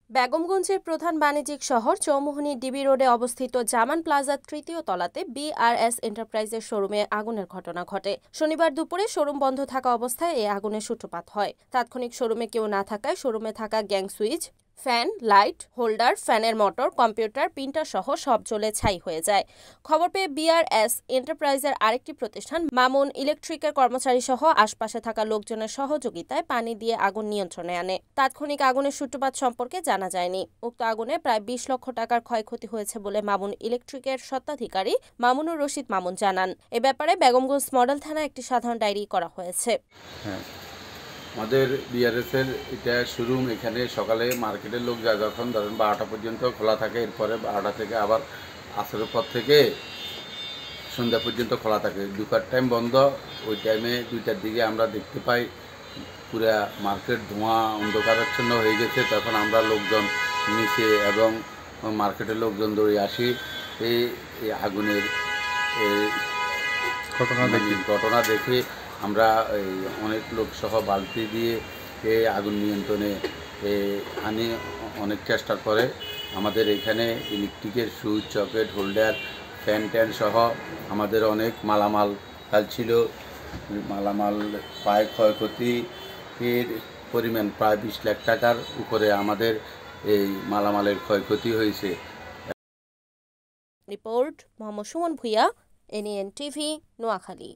বেগমগঞ্জের প্রধান বাণিজ্যিক শহর চৌমুহনী ডিবি রোডে অবস্থিত জামান প্লাজার তৃতীয় তলাতে বিআরএস এন্টারপ্রাইজের শোরুমে আগুনের ঘটনা ঘটে। শনিবার দুপুরে শোরুম বন্ধ থাকা অবস্থায় এই আগুনের সূত্রপাত হয়। তাৎক্ষণিক শোরুমে কেউ না থাকায় শোরুমে থাকা gang switch, fan, light holder, ফ্যানের মোটর, কম্পিউটার, প্রিন্টার সহ সব জ্বলে ছাই হয়ে যায়। খবর পেয়ে বিআরএস এন্টারপ্রাইজের আরেকটি প্রতিষ্ঠান মামুন ইলেকট্রিকের কর্মচারী সহ আশপাশে থাকা লোকজনের সহযোগিতায় পানি দিয়ে আগুন নিয়ন্ত্রণে আনে। তাৎক্ষণিক আগুনের সূত্রপাত সম্পর্কে জানা যায়নি। উক্ত আগুনে প্রায় ২০ লক্ষ টাকার ক্ষয়ক্ষতি হয়েছে বলে মামুন ইলেকট্রিকের স্বত্বাধিকারী মামুনুর রশিদ মামুন জানান। এ ব্যাপারে বেগমগঞ্জ মডেল থানায় একটি সাধারণ ডায়েরি করা হয়েছে। আমাদের বিআরএসের এটা শোরুম, এখানে সকালে মার্কেটের লোক যায় যখন ধরেন 12টা পর্যন্ত খোলা থাকে, এরপরে 12টা থেকে আবার আসরের পর থেকে সন্ধ্যা পর্যন্ত খোলা থাকে। দুপুর টাইম বন্ধ। ওই টাইমে 2টার দিকে আমরা দেখতে পাই পুরা মার্কেট ধোঁয়া অন্ধকারাচ্ছন্ন হয়ে গেছে। তখন আমরা লোকজন নিচে এবং মার্কেটের লোকজন দৌড়ে আসি। এই আগুনের ঘটনা দেখে আমরা অনেক লোক সহ বালতি দিয়ে আগুন নিয়ন্ত্রণে আনি অনেক চেষ্টা করে। আমাদের এখানে ইলেকট্রিকের switch, socket, holder, fan tan সহ আমাদের অনেক মালামাল ছিল। মালামাল প্রায় ক্ষয়ক্ষতির পরিমাণ প্রায় 20 লাখ টাকার উপরে আমাদের এই মালামালের ক্ষয়ক্ষতি হয়েছে। Report Mohammad Suman Bhuiya, NN TV, Noakhali.